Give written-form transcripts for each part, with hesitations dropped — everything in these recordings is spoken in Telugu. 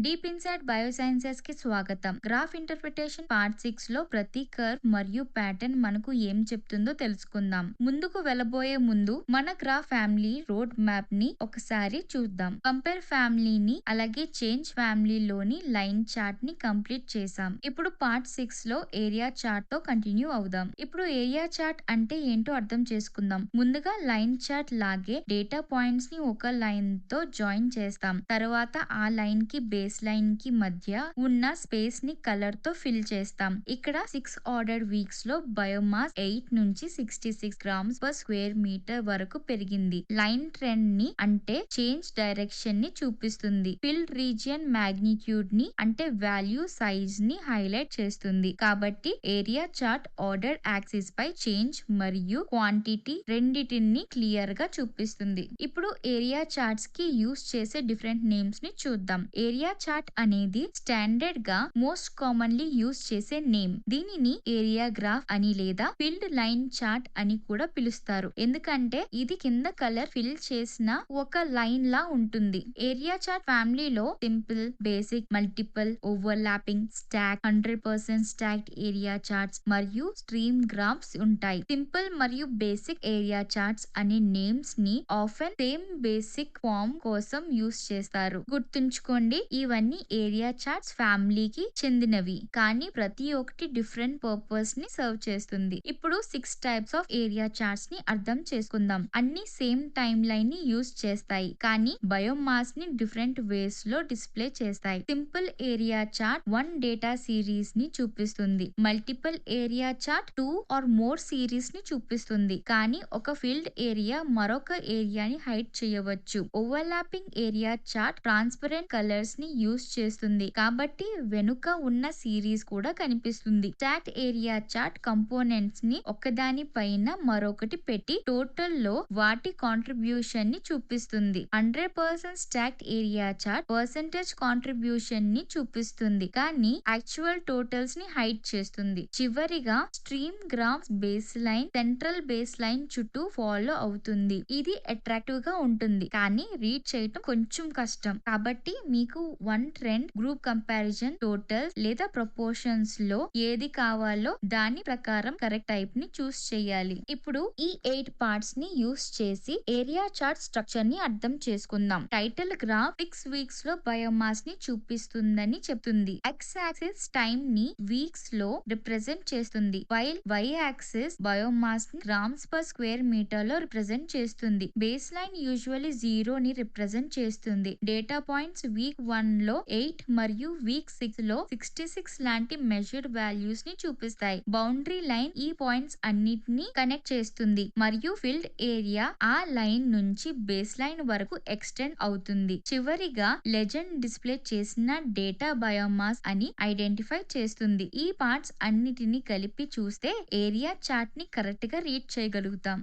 డీప్ ఇన్సైడ్ బయోసైన్సెస్ కి స్వాగతం. గ్రాఫ్ ఇంటర్ప్రిటేషన్ పార్ట్ 6 లో ప్రతి కర్వ్ మరియు ప్యాటర్న్ మనకు ఏం చెప్తుందో తెలుసుకుందాం. ముందుకు వెళ్ళబోయే ముందు మన గ్రాఫ్ ఫ్యామిలీ రోడ్ మ్యాప్ ని ఒకసారి చూద్దాం. కంపేర్ ఫ్యామిలీని అలాగే చేంజ్ ఫ్యామిలీలోని లైన్ చార్ట్ ని కంప్లీట్ చేసాం. ఇప్పుడు పార్ట్ 6 లో ఏరియా చార్ట్ తో కంటిన్యూ అవుదాం. ఇప్పుడు ఏరియా చార్ట్ అంటే ఏంటో అర్థం చేసుకుందాం. ముందుగా లైన్ చార్ట్ లాగే డేటా పాయింట్స్ ని ఒక లైన్ తో జాయిన్ చేస్తాం. తర్వాత ఆ లైన్ కి బేస్ లైన్ కి మధ్య ఉన్న స్పేస్ ని కలర్ తో ఫిల్ చేస్తాం. ఇక్కడ 6 ఆర్డర్ వీక్స్ లో బయోమాస్ 8 నుంచి 66 గ్రామ్స్ పర్ స్క్వేర్ మీటర్ వరకు పెరిగింది. లైన్ ట్రెండ్ ని అంటే చేంజ్ డైరెక్షన్ ని చూపిస్తుంది. ఫిల్డ్ రీజియన్ మాగ్నిట్యూడ్ ని అంటే వాల్యూ సైజ్ ని హైలైట్ చేస్తుంది. కాబట్టి ఏరియా చార్ట్ ఆర్డర్ యాక్సిస్ పై చేంజ్ మరియు క్వాంటిటీ రెండిటిని క్లియర్ గా చూపిస్తుంది. ఇప్పుడు ఏరియా చార్ట్స్ కి యూస్ చేసే డిఫరెంట్ నేమ్స్ ని చూద్దాం. ఏరియా చార్ట్ అనేది స్టాండర్డ్ గా మోస్ట్ కామన్లీ యూస్ చేసే నేమ్. దీనిని ఏరియా గ్రాఫ్ అని లేదా ఫీల్డ్ లైన్ చార్ట్ అని కూడా పిలుస్తారు. ఎందుకంటే ఇది కింద కలర్ ఫిల్ చేసిన ఒక లైన్ లా ఉంటుంది. ఏరియా చార్ట్ ఫ్యామిలీలో simple, basic, multiple, overlapping, stock, 100% stacked area charts మరియు స్ట్రీమ్ గ్రాఫ్స్ ఉంటాయి. సింపుల్ మరియు బేసిక్ ఏరియా చార్ట్స్ అనే నేమ్స్ ని ఆఫెన్ సేమ్ బేసిక్ ఫామ్ కోసం యూస్ చేస్తారు. గుర్తుంచుకోండి, ఇవన్నీ ఏరియా చార్ట్స్ ఫ్యామిలీకి చెందినవి, కానీ ప్రతి ఒక్కటి డిఫరెంట్ పర్పస్ ని సర్వ్ చేస్తుంది. ఇప్పుడు 6 టైప్స్ ఆఫ్ ఏరియా చార్ట్స్ ని అర్థం చేసుకుందాం. అన్ని సేమ్ టైమ్ లైన్ ని యూస్ చేస్తాయి, కానీ బయోమాస్ ని డిఫరెంట్ వేస్ లో డిస్ప్లే చేస్తాయి. Simple area chart 1 data series ని చూపిస్తుంది. Multiple area chart 2 or more series ని చూపిస్తుంది, కానీ ఒక ఫీల్డ్ ఏరియా మరొక ఏరియాని హైడ్ చేయవచ్చు. Overlapping area chart transparent colours ని యూస్ చేస్తుంది, కాబట్టి వెనుక ఉన్న సిరీస్ కూడా కనిపిస్తుంది. స్టాక్డ్ ఏరియా చార్ట్ కంపోనెంట్స్ ని ఒకదాని పైన మరొకటి పెట్టి టోటల్ లో వాటి కాంట్రిబ్యూషన్ ని చూపిస్తుంది. 100% stacked area chart percentage contribution ని చూపిస్తుంది, కానీ యాక్చువల్ టోటల్స్ ని హైడ్ చేస్తుంది. చివరిగా stream graphs base line central base line చుట్టూ ఫాలో అవుతుంది. ఇది అట్రాక్టివ్ గా ఉంటుంది, కానీ రీడ్ చేయటం కొంచెం కష్టం. కాబట్టి మీకు one trend, group comparison, totals లేదా ప్రపోర్షన్స్ లో ఏది కావాలో దాని ప్రకారం కరెక్ట్ టైప్ ని చూస్ చేయాలి. ఇప్పుడు ఈ 8 పార్ట్స్ ని యూస్ చేసి ఏరియా చార్ట్ స్ట్రక్చర్ ని అర్థం చేసుకుందాం. టైటిల్ గ్రాఫ్ 6 వీక్స్ లో బయోమాస్ ని చూపిస్తుందని చెప్తుంది. ఎక్స్ యాక్సిస్ టైమ్ ని వీక్స్ లో రిప్రజెంట్ చేస్తుంది, వైల్ వై యాక్సిస్ బయోమాస్ ని గ్రామ్స్ పర్ స్క్వేర్ మీటర్ లో రిప్రజెంట్ చేస్తుంది. బేస్ లైన్ యూజువల్లీ 0 ని రిప్రజెంట్ చేస్తుంది. డేటా పాయింట్స్ వీక్ 1 లో 8 మరియు వీక్ 6 లో 66 లాంటి మెజర్డ్ వాల్యూస్ ని చూపిస్తాయి. బౌండరీ లైన్ ఈ పాయింట్స్ అన్నిటిని కనెక్ట్ చేస్తుంది మరియు ఫీల్డ్ ఏరియా ఆ లైన్ నుంచి బేస్ లైన్ వరకు ఎక్స్టెండ్ అవుతుంది. చివరిగా లెజెండ్ డిస్ప్లే చేసిన డేటా బయోమాస్ అని ఐడెంటిఫై చేస్తుంది. ఈ పార్ట్స్ అన్నిటిని కలిపి చూస్తే ఏరియా చార్ట్ ని కరెక్ట్ గా రీడ్ చేయగలుగుతాం.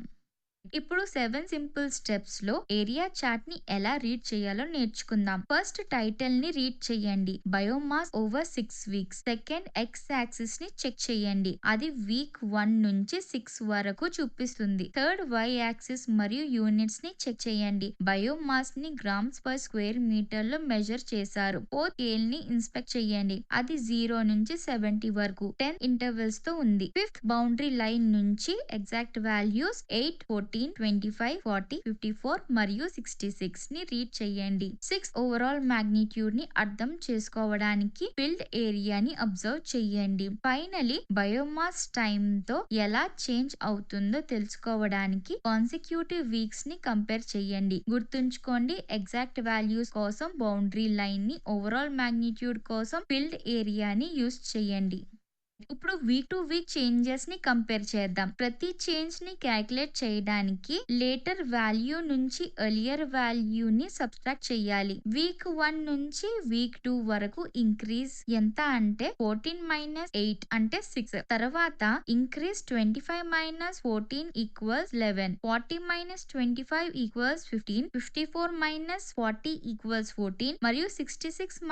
ఇప్పుడు 7 సింపుల్ స్టెప్స్ లో ఏరియా చార్ట్ ని ఎలా రీడ్ చేయాలో నేర్చుకుందాం. ఫస్ట్ టైటిల్ ని రీడ్ చేయండి, biomass over 6 weeks. Second X axis ని చెక్ చేయండి, అది వీక్ 1 నుంచి 6 వరకు చూపిస్తుంది. థర్డ్ వై యాక్సిస్ మరియు యూనిట్స్ ని చెక్ చేయండి, బయోమాస్ ని గ్రామ్స్ పర్ స్క్వేర్ మీటర్ లో మెజర్ చేశారు. ఫోర్త్ స్కేల్ ని ఇన్స్పెక్ట్ చేయండి, అది 0 నుంచి 70 వరకు 10 ఇంటర్వెల్స్ తో ఉంది. ఫిఫ్త్ బౌండరీ లైన్ నుంచి ఎగ్జాక్ట్ వాల్యూస్ 8, 14, 25, 40, 54 మరియు 66 ని రీడ్ చేయండి. 6 ఓవరాల్ మాగ్నిట్యూడ్ ని అర్థం చేసుకోవడానికి ఫీల్డ్ ఏరియాని అబ్జర్వ్ చేయండి. ఫైనలీ బయోమాస్ టైమ్ తో ఎలా చేంజ్ అవుతుందో తెలుసుకోవడానికి కాన్సిక్యూటివ్ వీక్స్ ని కంపేర్ చేయండి. గుర్తుంచుకోండి, ఎగ్జాక్ట్ వాల్యూస్ కోసం బౌండరీ లైన్ ని, ఓవరాల్ మాగ్నిట్యూడ్ కోసం ఫీల్డ్ ఏరియాని యూస్ చేయండి. ఇప్పుడు వీక్ టు వీక్ చేంజెస్ ని కంపేర్ చేద్దాం. ప్రతి చేంజ్ ని క్యాలిక్యులేట్ చేయడానికి లేటర్ వాల్యూ నుంచి ఎర్లియర్ వాల్యూ ని సబ్ట్రాక్ట్ చేయాలి. వీక్ 1 నుంచి వీక్ 2 వరకు ఇంక్రీజ్ ఎంత అంటే 14 - 8 అంటే 6. తర్వాత ఇంక్రీజ్ 25 - 14 ఈక్వల్స్ 11, 40 - 25 ఈక్వల్స్ 15, 54 - 40 ఈక్వల్స్ 14 మరియు 66 -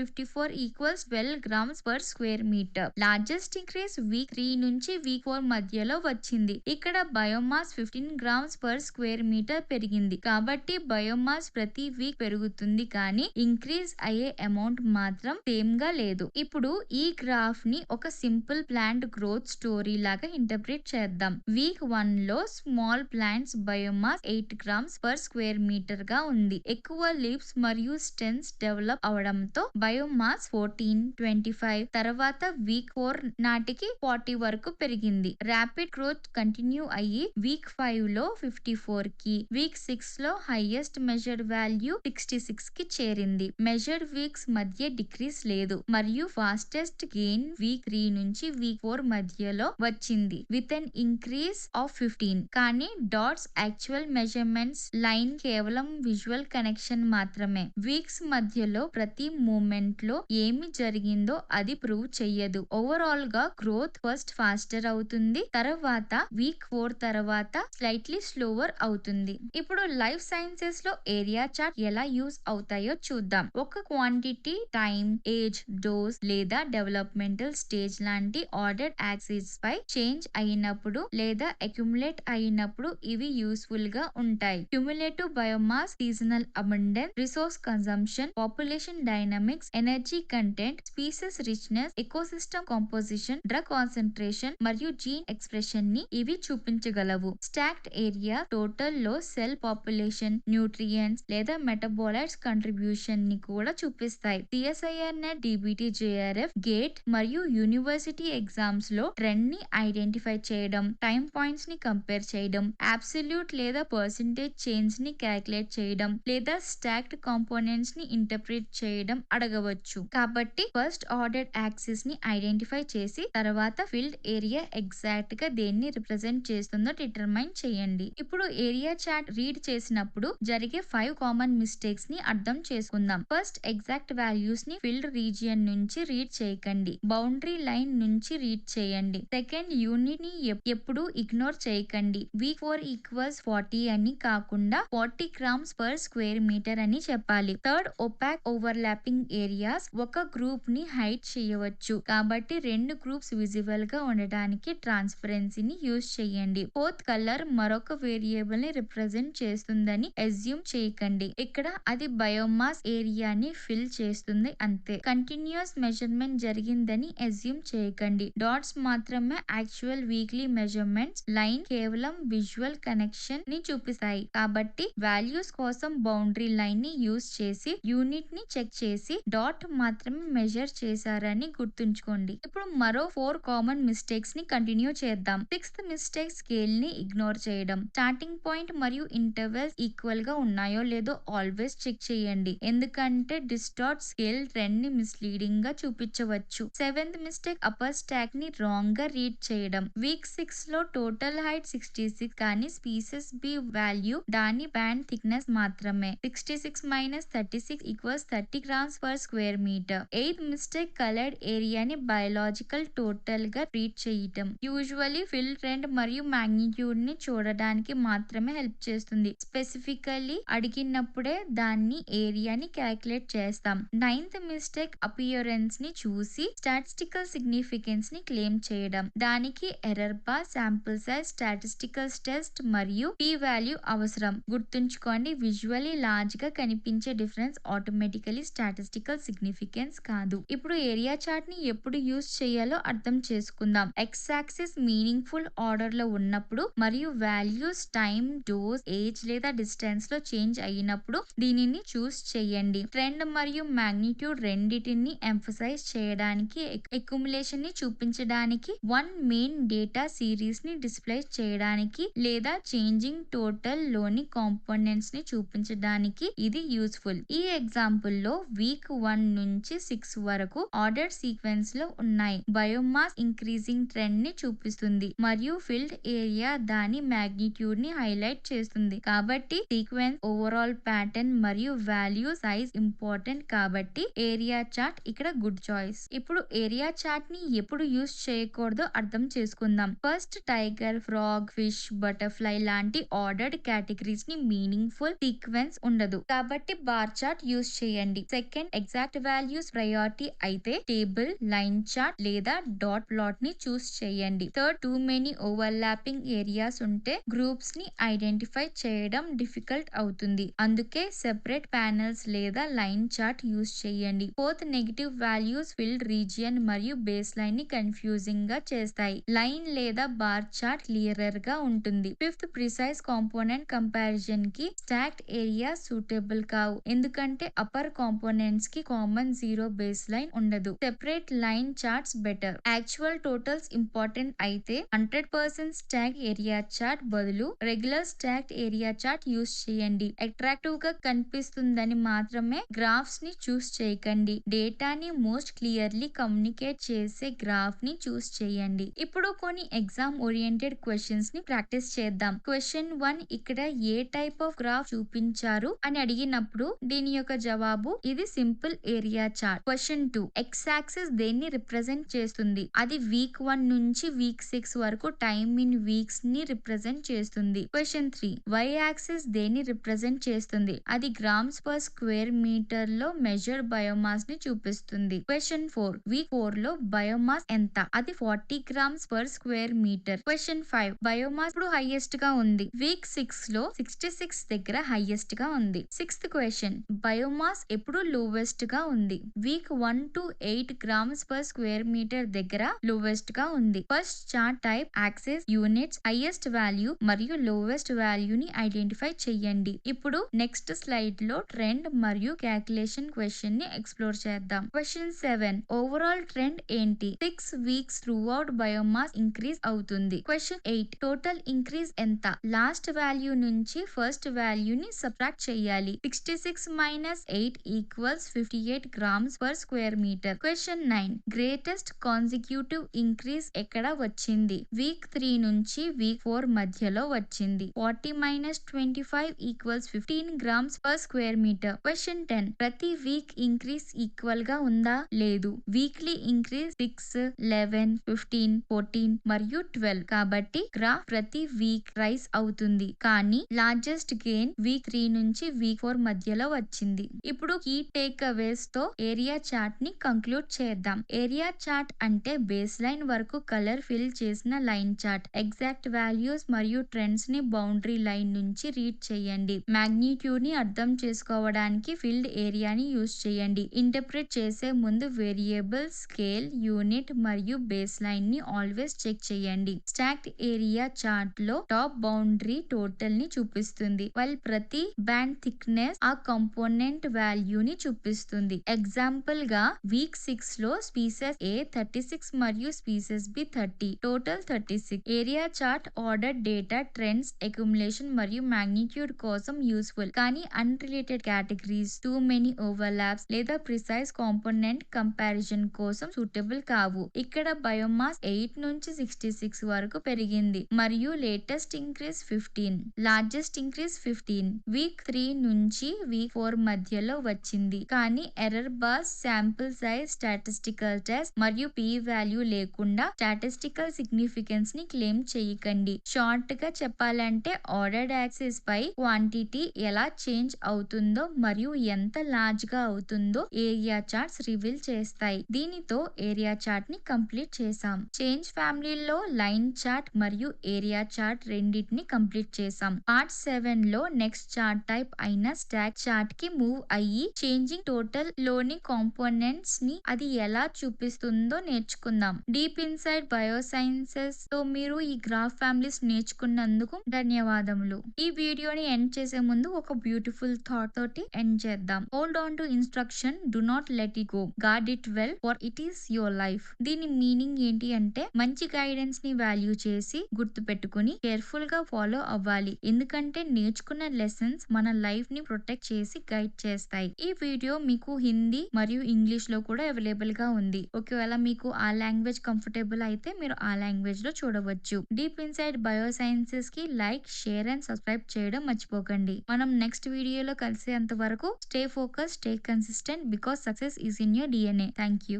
54 equals 12 grams per square metre. Largest largest increase week 3 నుంచి వీక్ 4 మధ్యలో వచ్చింది. ఇక్కడ biomass 15 grams per square metre పెరిగింది. కాబట్టి బయోమాస్ ప్రతి వీక్ పెరుగుతుంది కానీ ఇంక్రీజ్ అయ్యే అమౌంట్ మాత్రం సేమ్ గా లేదు. ఇప్పుడు ఈ గ్రాఫ్ ని ఒక సింపుల్ ప్లాంట్ గ్రోత్ స్టోరీ లాగా ఇంటర్ప్రిట్ చేద్దాం. వీక్ 1 లో small plants biomass 8 grams per square metre గా ఉంది. ఎక్కువ లీవ్స్ మరియు స్టెమ్స్ డెవలప్ అవడంతో బయోమాస్ 14, 25 తర్వాత వీక్ 4 నాటికి 40 వరకు పెరిగింది. ర్యాపిడ్ గ్రోత్ కంటిన్యూ అయ్యి వీక్ 5 లో 54 కి, వీక్ 6 లో హైయెస్ట్ మెజర్డ్ వాల్యూ 66 కి చేరింది. మెజర్డ్ వీక్స్ మధ్య డిక్రీస్ లేదు మరియు ఫాస్టెస్ట్ గెయిన్ వీక్ 3 నుంచి వీక్ 4 మధ్యలో వచ్చింది విత్ అన్ ఇంక్రీస్ ఆఫ్ 15. కానీ డాట్స్ యాక్చువల్ మెజర్మెంట్స్ లైన్ కేవలం విజువల్ కనెక్షన్ మాత్రమే. వీక్స్ మధ్యలో ప్రతి మూమెంట్ లో ఏమి జరిగిందో అది ప్రూవ్ చెయ్యదు. ఓవరాల్ గా గ్రోత్ ఫస్ట్ ఫాస్టర్ అవుతుంది, తర్వాత వీక్ 4 తర్వాత స్లైట్లీ స్లోవర్ అవుతుంది. ఇప్పుడు లైఫ్ సైన్సెస్ లో ఏరియా చార్ట్ ఎలా యూస్ అవుతాయో చూద్దాం. ఒక క్వాంటిటీ, టైం, ఏజ్, డోస్ లేదా డెవలప్మెంటల్ స్టేజ్ లాంటి ఆర్డర్డ్ యాక్సిస్ పై చేంజ్ అయినప్పుడు లేదా అక్యుములేట్ అయినప్పుడు ఇవి యూస్ఫుల్ గా ఉంటాయి. Cumulative biomass, seasonal abundance, resource consumption, population dynamics, energy content, species richness, ecosystem composition, drug concentration మరియు జీన్ ఎక్స్ప్రెషన్ ని ఇవి చూపించగలవు. స్టాక్డ్ ఏరియా టోటల్ లో సెల్ పాపులేషన్, న్యూట్రియంట్స్ లేదా మెటబోలైట్స్ కంట్రిబ్యూషన్ ని కూడా చూపిస్తాయి. CSIR net, DBT, JRF, gate మరియు యూనివర్సిటీ ఎగ్జామ్స్ లో ట్రెండ్ ని ఐడెంటిఫై చేయడం, టైం పాయింట్స్ ని కంపేర్ చేయడం, అబ్సల్యూట్ లేదా పర్సెంటేజ్ చేంజ్ ని క్యాలిక్యులేట్ చేయడం లేదా స్టాక్డ్ కాంపోనెంట్స్ ని ఇంటర్ప్రిట్ చేయడం అడగవచ్చు. కాబట్టి ఫస్ట్ ఆర్డర్డ్ యాక్సిస్ ని ఐడెంటిఫై చేసి తర్వాత ఫీల్డ్ ఏరియా ఎగ్జాక్ట్ గా దేన్ని రిప్రజెంట్ చేస్తుందో డిటర్మైన్ చేయండి. ఇప్పుడు ఏరియా చార్ట్ రీడ్ చేసినప్పుడు జరిగే 5 కామన్ మిస్టేక్స్ ని అర్థం చేసుకుందాం. ఫస్ట్, ఎగ్జాక్ట్ వాల్యూస్ ని ఫీల్డ్ రీజియన్ నుంచి రీడ్ చేయకండి, బౌండరీ లైన్ నుంచి రీడ్ చేయండి. సెకండ్, యూనిట్ ని ఎప్పుడు ఇగ్నోర్ చేయకండి. వీక్ 4 ఈక్వల్స్ 40 అని కాకుండా 40 గ్రామ్స్ పర్ స్క్వేర్ మీటర్ అని చెప్పాలి. థర్డ్, ఒపాక్ ఓవర్లాపింగ్ ఏరియాస్ ఒక గ్రూప్ ని హైడ్ చేయవచ్చు, కాబట్టి 2 గ్రూప్స్ విజిబుల్ గా ఉండడానికి ట్రాన్స్పరెన్సీని యూజ్ చేయండి. ఫోర్త్, కలర్ మరొక వేరియబుల్ ని రిప్రజెంట్ చేస్తుందని అస్యూమ్ చేయకండి, ఇక్కడ అది బయోమాస్ ఏరియాని ఫిల్ చేస్తుంది అంతే. కంటిన్యూస్ మెజర్మెంట్ జరిగిందని అస్యూమ్ చేయకండి, డాట్స్ మాత్రమే యాక్చువల్ వీక్లీ మెజర్మెంట్స్, లైన్ కేవలం విజువల్ కనెక్షన్ ని చూపిస్తాయి. కాబట్టి వాల్యూస్ కోసం బౌండరీ లైన్ ని యూజ్ చేసి యూనిట్ ని చెక్ చేసి డాట్ మాత్రమే మెజర్ చేశారని గుర్తుంచుకోండి. ఇప్పుడు మరో 4 కామన్ మిస్టేక్స్ ని కంటిన్యూ చేద్దాం. సిక్స్త్ మిస్టేక్, స్కేల్ ని ఇగ్నోర్ చేయడం. స్టార్టింగ్ పాయింట్ మరియు ఇంటర్వెల్స్ ఈక్వల్ గా ఉన్నాయో లేదో ఆల్వేస్ చెక్ చేయండి, ఎందుకంటే డిస్టార్ట్ స్కేల్ ట్రెండ్ ని మిస్లీడింగ్ గా చూపించవచ్చు. సెవెంత్ మిస్టేక్, అప్పర్ స్టాక్ ని రాంగ్ గా రీడ్ చేయడం. వీక్ 6 లో టోటల్ హైట్ 66 కానీ స్పీసెస్ బి వాల్యూ దాని బ్యాండ్ థిక్నెస్ మాత్రమే. 66 minus 36 equals 30 grams per square metre. Eighth mistake, coloured ఏరియాని బయోలాజికల్ టోటల్ గా ట్రీట్ చేయటం. యూజువల్లీ ఫిల్ ట్రెండ్ మరియు మాగ్నిట్యూడ్ ని చూడడానికి మాత్రమే హెల్ప్ చేస్తుంది, స్పెసిఫికల్లీ అడిగినప్పుడే దాన్ని ఏరియాని క్యాలిక్యులేట్ చేస్తాం. నైన్త్ మిస్టేక్, అపియరెన్స్ ని చూసి స్టాటిస్టికల్ సిగ్నిఫికెన్స్ ని క్లెయిమ్ చేయడం. దానికి error bar, sample size, statistical test మరియు పి వాల్యూ అవసరం. గుర్తుంచుకోండి, విజువల్లీ లార్జ్ గా కనిపించే డిఫరెన్స్ ఆటోమేటికలీ స్టాటిస్టికల్ సిగ్నిఫికెన్స్ కాదు. ఇప్పుడు ఏరియా చార్ట్ ని ఎప్పుడు యూజ్ చేయాలో అర్థం చేసుకుందాం. ఎక్స్ యాక్సిస్ మీనింగ్ఫుల్ ఆర్డర్ లో ఉన్నప్పుడు మరియు వాల్యూస్ టైం, డోస్, ఏజ్ లేదా డిస్టెన్స్ లో చేంజ్ అయినప్పుడు దీనిని చూస్ చేయండి. ట్రెండ్ మరియు మాగ్నిట్యూడ్ రెండిటిని ఎంఫసైజ్ చేయడానికి, అక్యుములేషన్ ని చూపించడానికి, వన్ మెయిన్ డేటా సిరీస్ ని డిస్ప్లే చేయడానికి లేదా చేంజింగ్ టోటల్ లోని కాంపోనెంట్స్ ని చూపించడానికి ఇది యూస్ఫుల్. ఈ ఎగ్జాంపుల్ లో వీక్ 1 నుంచి 6 వరకు ఆర్డర్ సీక్వెన్స్ లో ఉన్నాయి. బయోమాస్ ఇంక్రీజింగ్ ట్రెండ్ ని చూపిస్తుంది మరియు ఫీల్డ్ ఏరియా దాని మాగ్నిట్యూడ్ ని హైలైట్ చేస్తుంది. కాబట్టి సీక్వెన్స్, ఓవరాల్ ప్యాటర్న్ మరియు వాల్యూ సైజ్ ఇంపార్టెంట్, కాబట్టి ఏరియా చార్ట్ ఇక్కడ గుడ్ చాయిస్. ఇప్పుడు ఏరియా చార్ట్ ని ఎప్పుడు యూజ్ చేయకూడదో అర్థం చేసుకుందాం. First, tiger, frog, fish, butterfly లాంటి ఆర్డర్డ్ కేటగిరీస్ ని మీనింగ్ఫుల్ సీక్వెన్స్ ఉండదు, కాబట్టి బార్ చార్ట్ యూజ్ చేయండి. సెకండ్, ఎగ్జాక్ట్ వాల్యూస్ ప్రయారిటీ అయితే టేబుల్, లైన్ చార్ట్, లేదా డాట్ ప్లాట్ ని చూస్ చేయండి. Third, too many overlapping areas ఉంటే గ్రూప్స్ ని ఐడెంటిఫై చేయడం డిఫికల్ట్ అవుతుంది. అందుకే సెపరేట్ ప్యానెల్స్ లేదా లైన్ చార్ట్ యూస్ చేయండి. Fourth, negative values field region మరియు బేస్ లైన్ ని కన్ఫ్యూజింగ్ గా చేస్తాయి. లైన్ లేదా బార్ చార్ట్ క్లియరర్ గా ఉంటుంది. ఫిఫ్త్, ప్రిసైజ్ కాంపోనెంట్ కంపారిజన్ కి స్టాక్డ్ ఏరియా సూటబుల్ కావు, ఎందుకంటే అప్పర్ కాంపోనెంట్స్ కి కామన్ జీరో బేస్ లైన్ ఉండదు. Separate line charts better. Actual totals important అయితే 100% స్టాక్ ఏరియా చార్ట్ బదులు regular stacked area chart use చేయండి. అట్రాక్టివ్ గా కనిపిస్తుందని మాత్రమే గ్రాఫ్స్ ని చూస్ చేయకండి. డేటాని మోస్ట్ క్లియర్లీ కమ్యూనికేట్ చేసే గ్రాఫ్ ని చూస్ చేయండి. ఇప్పుడు కొన్ని ఎగ్జామ్ ఓరియంటెడ్ క్వశ్చన్స్ ని ప్రాక్టీస్ చేద్దాం. క్వశ్చన్ 1, ఇక్కడ ఏ టైప్ ఆఫ్ గ్రాఫ్ చూపించారు అని అడిగినప్పుడు దీని యొక్క జవాబు ఇది simple area chart. Question 2, X axis దేన్ని రిప్రజెంట్ చేస్తుంది? అది వీక్ 1 నుంచి వీక్ 6 వరకు టైమ్ ఇన్ వీక్స్ ని రిప్రజెంట్ చేస్తుంది. క్వశ్చన్ 3, వై యాక్సిస్ దేన్ని రిప్రజెంట్ చేస్తుంది? అది గ్రామ్స్ పర్ స్క్వేర్ మీటర్ లో మెజర్ బయోమాస్ ని చూపిస్తుంది. క్వశ్చన్ 4, వీక్ 4 లో బయోమాస్ ఎంత? అది 40 grams per square metre. Question 5, biomass ఇప్పుడు హైయెస్ట్ గా ఉంది. వీక్ 6 లో 66 దగ్గర హైయెస్ట్ గా ఉంది. సిక్స్త్ క్వశ్చన్, బయోమాస్ ఎప్పుడు లోవెస్ట్ గా ఉంది? Week 1 to 8 grams per square metre దగ్గర లోవెస్ట్ గా ఉంది. First chart type, axis, units, highest value మరియు లోవెస్ట్ వాల్యూ ని ఐడెంటిఫై చెయ్యండి. ఇప్పుడు నెక్స్ట్ స్లైడ్ లో ట్రెండ్ మరియు క్యాల్కులేషన్ క్వశ్చన్ ని ఎక్స్ప్లోర్ చేద్దాం. క్వశ్చన్ 7, ఓవరాల్ ట్రెండ్ ఏంటి? 6 weeks throughout biomass increase అవుతుంది. క్వశ్చన్ 8, టోటల్ ఇంక్రీజ్ ఎంత? లాస్ట్ వాల్యూ నుంచి ఫస్ట్ వాల్యూ ని సబ్ట్రాక్ట్ చేయాలి. 66 minus 8 equals 58 grams per square meter. Question 9, greatest consecutive increase ఎక్కడ వచ్చింది? వీక్ 3 నుంచి వీక్ 4 మధ్యలో వచ్చింది. 40 minus 25 equals 15 grams per square meter. Question 10, ప్రతి వీక్ ఇంక్రీజ్ ఈక్వల్ గా ఉందా? లేదు. వీక్లీ ఇంక్రీజ్ 6, 11, 15, 14 మరియు 12. కాబట్టి గ్రాఫ్ ప్రతి వీక్ రైస్ అవుతుంది, కానీ లార్జెస్ట్ గెయిన్ వీక్ 3 నుంచి వీక్ 4 మధ్యలో వచ్చింది. ఇప్పుడు కీ టేక్ అవేస్ తో ఏరియా చార్ట్ ని కంక్లూడ్ చేద్దాం. ఏరియా చార్ట్ అంటే బేస్ లైన్ వరకు కలర్ ఫిల్ చేసిన లైన్ చార్ట్. ఎగ్జాక్ట్ వాల్యూస్ మరియు ట్రెండ్స్ ని బౌండరీ లైన్ నుంచి రీడ్ చేయండి. మాగ్నిట్యూడ్ ని అర్థం చేసుకోవడానికి ఫీల్డ్ ఏరియాని యూస్ చేయండి. ఇంటర్ప్రిట్ చేసే ముందు వేరియబుల్, స్కేల్, యూనిట్ మరియు బేస్ లైన్ ని ఆల్వేస్ చెక్ చేయండి. స్టాక్డ్ ఏరియా చార్ట్ లో టాప్ బౌండరీ టోటల్ ని చూపిస్తుంది, వైల్ ప్రతి బ్యాండ్ థిక్నెస్ ఆ కంపోనెంట్ వాల్యూ ని చూపిస్తుంది. ఎగ్జాంపుల్ గా వీక్ 6 లో స్పీసెస్ A 36 మరియు species B 30, total 36. Area chart order data, trends, accumulation మరియు మాగ్నిట్యూడ్ కోసం యూస్ఫుల్, కానీ unrelated categories, too many overlaps లేదా ప్రిసైజ్ కాంపోనెంట్ కంపారిజన్ కోసం సూటబుల్ కావు. ఇక్కడ బయోమాస్ 8 నుంచి 66 వరకు పెరిగింది మరియు latest increase 15, largest increase 15 week 3 నుంచి వీక్ 4 మధ్యలో వచ్చింది, కానీ error bars, sample size, statistical test మరియు పీ వాల్యూ లేకుండా స్టాటిస్టికల్ సిగ్నిఫికెన్స్ ని క్లెయిమ్ చేయకండి. షార్ట్ గా చెప్పాలంటే ఆర్డర్డ్ యాక్సిస్ పై క్వాంటిటీ ఎలా చేంజ్ అవుతుందో మరియు ఎంత లార్జ్ గా అవుతుందో ఏరియా చార్ట్స్ రివీల్ చేస్తాయి. దీనితో ఏరియా చార్ట్ ని కంప్లీట్ చేసాం. చేంజ్ ఫ్యామిలీలో లైన్ చార్ట్ మరియు ఏరియా చార్ట్ రెండింటిని కంప్లీట్ చేసాం. పార్ట్ 7 లో నెక్స్ట్ చార్ట్ టైప్ అయిన స్టాక్ చార్ట్ కి మూవ్ అయ్యి చేంజింగ్ టోటల్ లోని కాంపోనెంట్స్ ని అది ఎలా చూపిస్తుందో నేర్చుకుందాం. డీప్ ఇన్సైడ్ బయోసైన్సెస్ తో మీరు ఈ గ్రాఫ్ ఫ్యామిలీస్ నేర్చుకున్నందుకు ధన్యవాదములు. ఈ వీడియోని ఎండ్ చేసే ముందు ఒక బ్యూటిఫుల్ థాట్ తోటి ఎండ్ చేద్దాం. Hold on to instruction, do not let it go, guard it well, for it is your life. దీని మీనింగ్ ఏంటి అంటే మంచి గైడెన్స్ ని వాల్యూ చేసి గుర్తు పెట్టుకుని కేర్ఫుల్ గా ఫాలో అవ్వాలి, ఎందుకంటే నేర్చుకున్న లెసన్స్ మన లైఫ్ ని ప్రొటెక్ట్ చేసి గైడ్ చేస్తాయి. ఈ వీడియో మీకు హిందీ మరియు ఇంగ్లీష్ లో కూడా అవైలబుల్ గా ఉంది. ఒకవేళ మీకు ఆ లాంగ్వేజ్ కంఫర్టబుల్ అయితే మీరు ఆ లాంగ్వేజ్ లో చూడవచ్చు. డీప్ ఇన్సైడ్ బయోసైన్సెస్ కి లైక్, షేర్ అండ్ సబ్స్క్రైబ్ చేయడం మర్చిపోకండి. మనం నెక్స్ట్ వీడియోలో కలిసేంత వరకు stay focus, stay consistent, because success is in your DNA. Thank you.